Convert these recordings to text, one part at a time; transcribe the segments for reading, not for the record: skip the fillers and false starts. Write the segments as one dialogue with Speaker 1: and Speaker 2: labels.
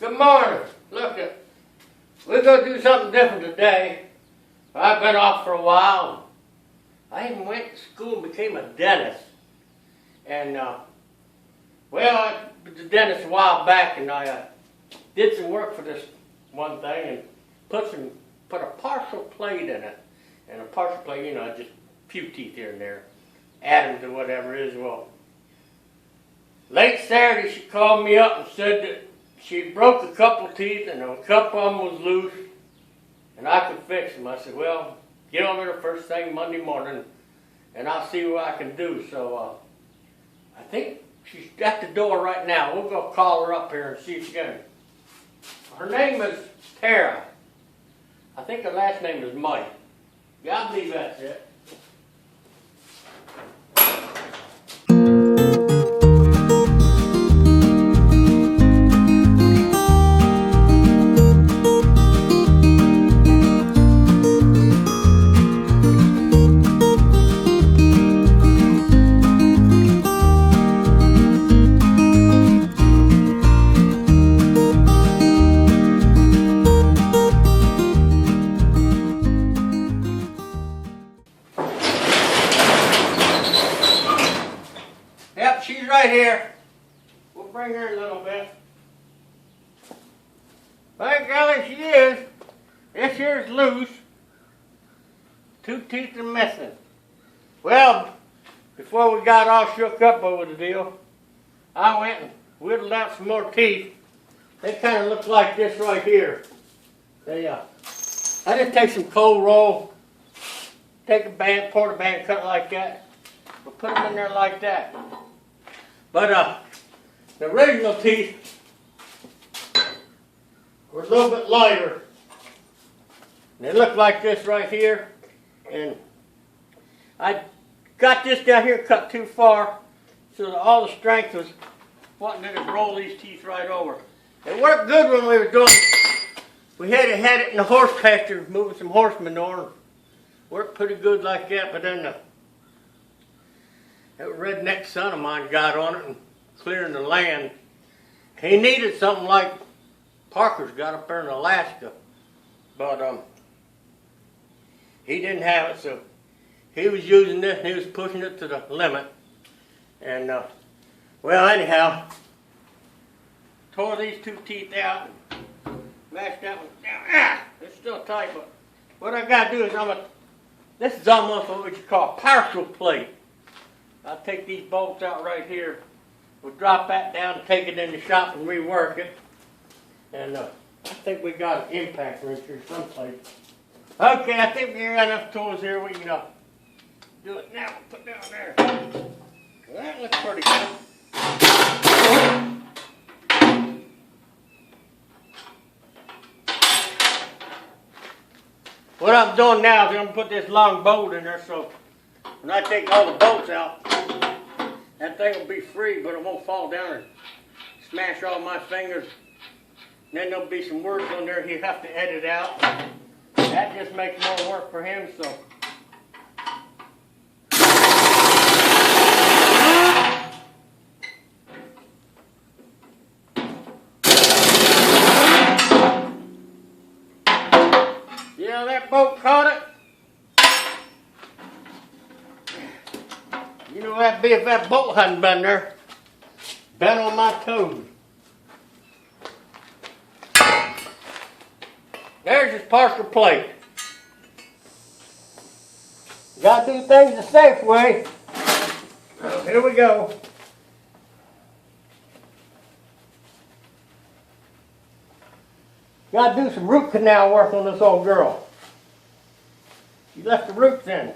Speaker 1: Good morning. Look, we're going to do something different today. I've been off for a while. I even went to school and became a dentist. And, well, I was a dentist a while back, and I did some work for this one thing and put a partial plate in it. And a partial plate, you know, just a few teeth here and there. Add them to whatever it is. Well, late Saturday, she called me up and said that she broke a couple teeth and a couple of them was loose and I could fix them. I said, well, get over there first thing Monday morning and I'll see what I can do. So I think she's at the door right now. We'll go call her up here and see if she can. Her name is Tara. I think her last name is Mike. Yeah, I believe that's it. Yep, she's right here. We'll bring her in a little bit. By golly, she is. This here's loose. 2 teeth are missing. Well, before we got all shook up over the deal, I went and whittled out some more teeth. They kind of look like this right here. They, I just take some cold roll, take a band, pour the band, cut it like that. We'll put them in there like that. But the original teeth were a little bit lighter. They look like this right here. And I got this down here cut too far, so that all the strength was wanting to roll these teeth right over. It worked good when we were doing. We had it in the horse pasture, moving some horse manure. Worked pretty good like that, but then that redneck son of mine got on it and clearing the land. He needed something like Parker's got up there in Alaska, but he didn't have it, so he was using this and he was pushing it to the limit. And well, anyhow, tore these 2 teeth out, mashed that one down. Ah, it's still tight, but what I got to do is this is almost what you call a partial plate. I'll take these bolts out right here. We'll drop that down, take it in the shop and rework it. And I think we got an impact wrench here someplace. Okay, I think we got enough tools here. We can do it now. Put down there. Well, that looks pretty good. What I'm doing now is I'm going to put this long bolt in there so when I take all the bolts out, that thing will be free, but it won't fall down and smash all my fingers. And then there'll be some words on there he'll have to edit out. That just makes more work for him, so. Yeah, that bolt caught it. You know what that'd be if that bolt hadn't been there. Been on my toes. There's his partial plate. Gotta do things the safe way. So here we go. Gotta do some root canal work on this old girl. She left the roots in.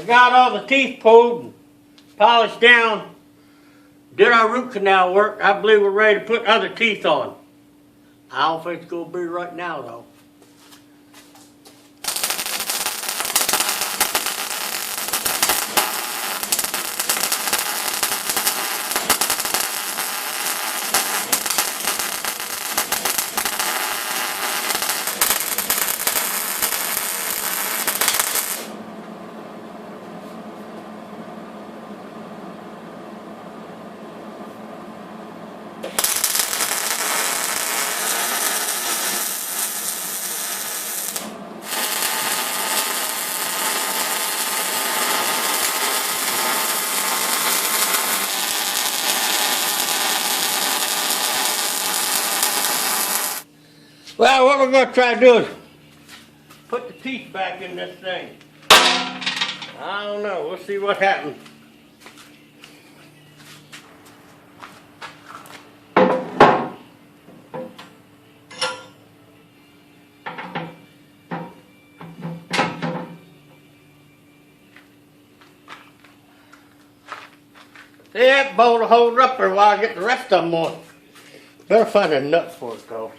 Speaker 1: I got all the teeth pulled and polished down. Did our root canal work. I believe we're ready to put other teeth on. I don't think it's going to be right now though. Well, what we're going to try to do is put the teeth back in this thing. I don't know. We'll see what happens. See that bolt will hold up there while I get the rest of them on. Better find a nut for it though.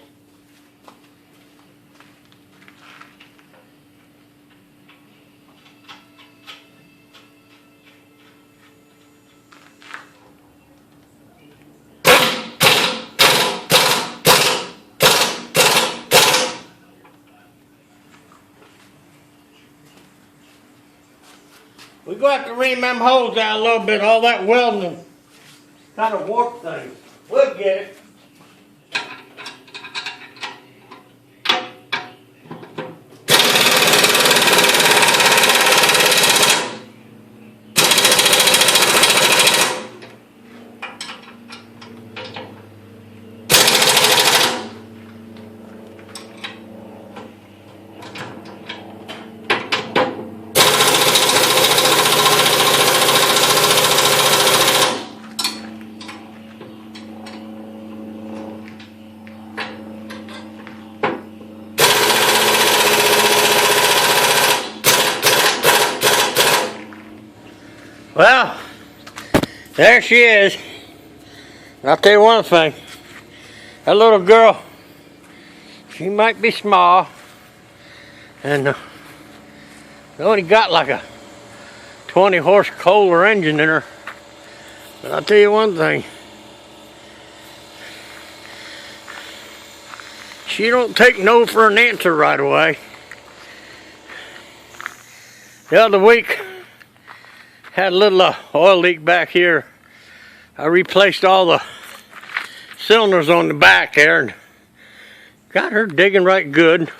Speaker 1: We're going to have to ream them holes out a little bit. All that welding kind of warped things. We'll get it. Well, there she is. I'll tell you one thing. That little girl, she might be small, and they only got like a 20 horse Kohler engine in her. But I'll tell you one thing. She don't take no for an answer right away. The other week, had a little oil leak back here. I replaced all the cylinders on the back there and got her digging right good.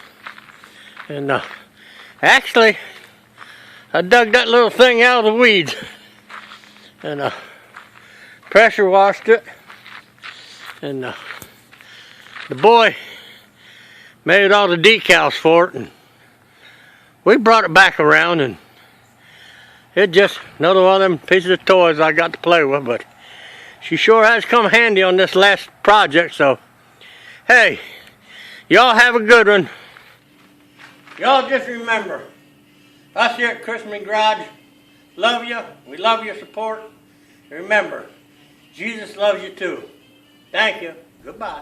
Speaker 1: And actually, I dug that little thing out of the weeds and pressure washed it. And the boy made all the decals for it, and we brought it back around, and it's just another one of them pieces of toys I got to play with, but she sure has come handy on this last project. So, hey, y'all have a good one. Y'all just remember, us here at Christman Garage love you. We love your support. Remember, Jesus loves you too. Thank you. Goodbye.